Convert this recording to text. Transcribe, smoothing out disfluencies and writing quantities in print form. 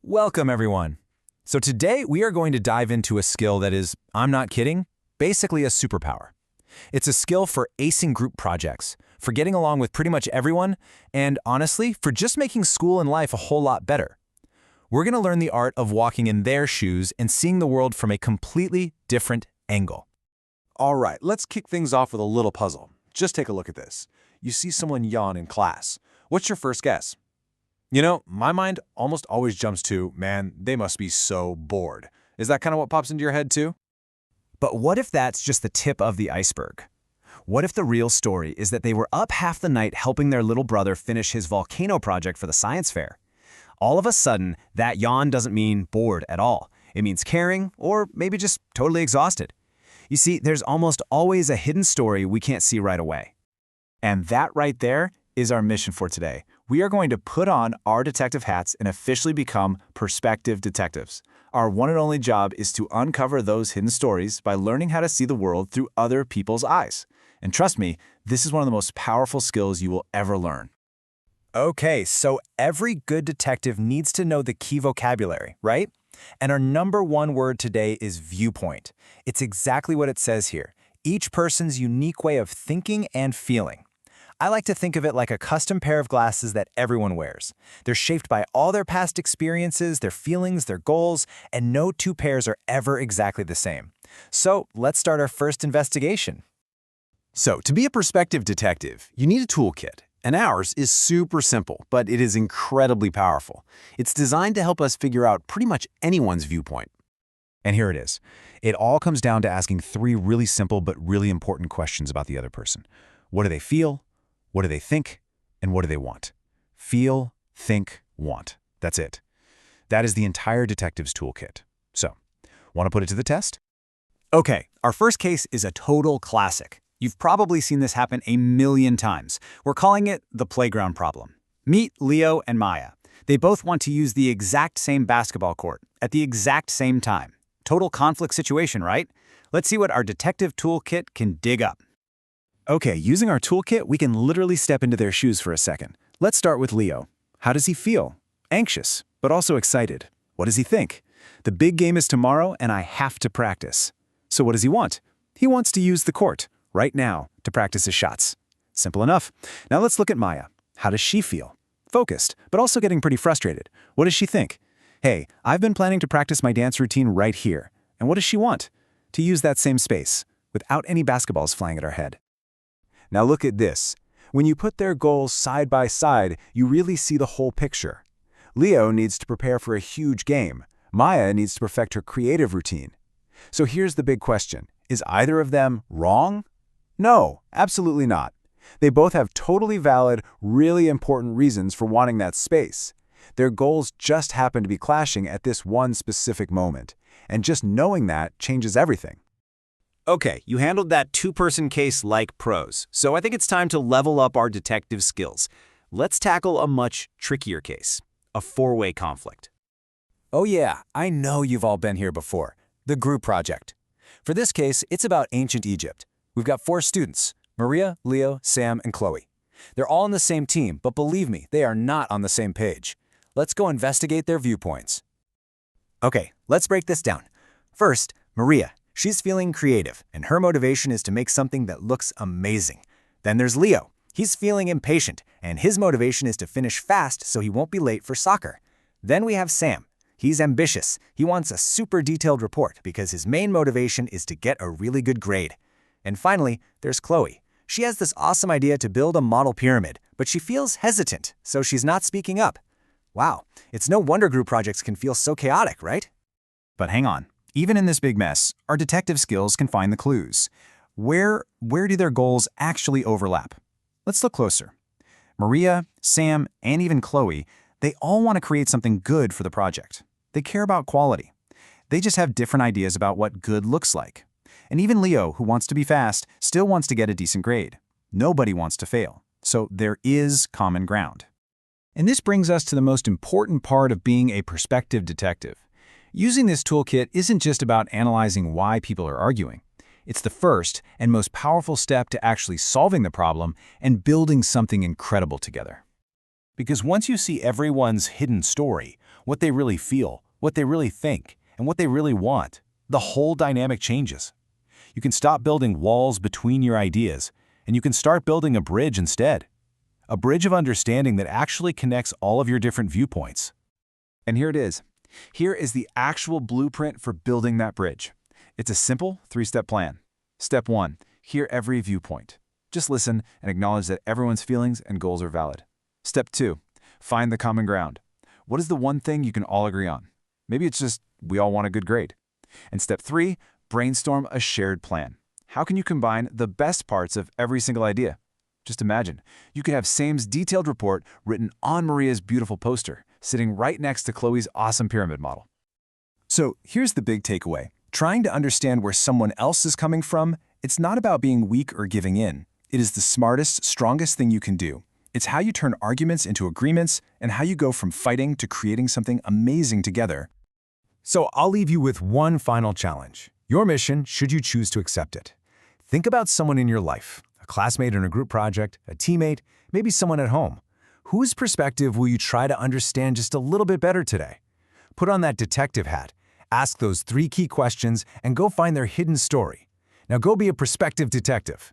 Welcome, everyone. So today we are going to dive into a skill that is, I'm not kidding, basically a superpower. It's a skill for acing group projects, for getting along with pretty much everyone, and honestly, for just making school and life a whole lot better. We're going to learn the art of walking in their shoes and seeing the world from a completely different angle. All right, let's kick things off with a little puzzle. Just take a look at this. You see someone yawn in class. What's your first guess? My mind almost always jumps to, man, they must be so bored. Is that kind of what pops into your head too? But what if that's just the tip of the iceberg? What if the real story is that they were up half the night helping their little brother finish his volcano project for the science fair? All of a sudden, that yawn doesn't mean bored at all. It means caring, or maybe just totally exhausted. You see, there's almost always a hidden story we can't see right away. And that right there is our mission for today. We are going to put on our detective hats and officially become perspective detectives. Our one and only job is to uncover those hidden stories by learning how to see the world through other people's eyes. And trust me, this is one of the most powerful skills you will ever learn. Okay, so every good detective needs to know the key vocabulary, right? And our number one word today is viewpoint. It's exactly what it says here. Each person's unique way of thinking and feeling. I like to think of it like a custom pair of glasses that everyone wears. They're shaped by all their past experiences, their feelings, their goals, and no two pairs are ever exactly the same. So let's start our first investigation. So, to be a perspective detective, you need a toolkit. And ours is super simple, but it is incredibly powerful. It's designed to help us figure out pretty much anyone's viewpoint. And here it is. It all comes down to asking three really simple but really important questions about the other person. What do they feel? What do they think? And what do they want? Feel, think, want. That's it. That is the entire detective's toolkit. So, want to put it to the test? Okay, our first case is a total classic. You've probably seen this happen a million times. We're calling it the playground problem. Meet Leo and Maya. They both want to use the exact same basketball court at the exact same time. Total conflict situation, right? Let's see what our detective toolkit can dig up. Okay, using our toolkit, we can literally step into their shoes for a second. Let's start with Leo. How does he feel? Anxious, but also excited. What does he think? The big game is tomorrow, and I have to practice. So what does he want? He wants to use the court, right now, to practice his shots. Simple enough. Now let's look at Maya. How does she feel? Focused, but also getting pretty frustrated. What does she think? Hey, I've been planning to practice my dance routine right here. And what does she want? To use that same space, without any basketballs flying at our head. Now look at this. When you put their goals side by side, you really see the whole picture. Leo needs to prepare for a huge game. Maya needs to perfect her creative routine. So here's the big question. Is either of them wrong? No, absolutely not. They both have totally valid, really important reasons for wanting that space. Their goals just happen to be clashing at this one specific moment. And just knowing that changes everything. Okay, you handled that two-person case like pros, so I think it's time to level up our detective skills. Let's tackle a much trickier case, a four-way conflict. Oh yeah, I know you've all been here before. The group project. For this case, it's about ancient Egypt. We've got 4 students, Maria, Leo, Sam, and Chloe. They're all on the same team, but believe me, they are not on the same page. Let's go investigate their viewpoints. Okay, let's break this down. First, Maria. She's feeling creative, and her motivation is to make something that looks amazing. Then there's Leo. He's feeling impatient, and his motivation is to finish fast so he won't be late for soccer. Then we have Sam. He's ambitious. He wants a super detailed report because his main motivation is to get a really good grade. And finally, there's Chloe. She has this awesome idea to build a model pyramid, but she feels hesitant, so she's not speaking up. Wow, it's no wonder group projects can feel so chaotic, right? But hang on. Even in this big mess, our detective skills can find the clues. Where do their goals actually overlap? Let's look closer. Maria, Sam, and even Chloe, they all want to create something good for the project. They care about quality. They just have different ideas about what good looks like. And even Leo, who wants to be fast, still wants to get a decent grade. Nobody wants to fail. So there is common ground. And this brings us to the most important part of being a perspective detective. Using this toolkit isn't just about analyzing why people are arguing. It's the first and most powerful step to actually solving the problem and building something incredible together. Because once you see everyone's hidden story, what they really feel, what they really think, and what they really want, the whole dynamic changes. You can stop building walls between your ideas, and you can start building a bridge instead. A bridge of understanding that actually connects all of your different viewpoints. And here it is. Here is the actual blueprint for building that bridge. It's a simple 3-step plan. Step 1, hear every viewpoint. Just listen and acknowledge that everyone's feelings and goals are valid. Step 2, find the common ground. What is the one thing you can all agree on? Maybe it's just we all want a good grade. And step 3, brainstorm a shared plan. How can you combine the best parts of every single idea? Just imagine, you could have Sam's detailed report written on Maria's beautiful poster, sitting right next to Chloe's awesome pyramid model. So here's the big takeaway. Trying to understand where someone else is coming from, it's not about being weak or giving in. It is the smartest, strongest thing you can do. It's how you turn arguments into agreements and how you go from fighting to creating something amazing together. So I'll leave you with one final challenge. Your mission, should you choose to accept it. Think about someone in your life, a classmate in a group project, a teammate, maybe someone at home. Whose perspective will you try to understand just a little bit better today? Put on that detective hat, ask those 3 key questions, and go find their hidden story. Now go be a prospective detective.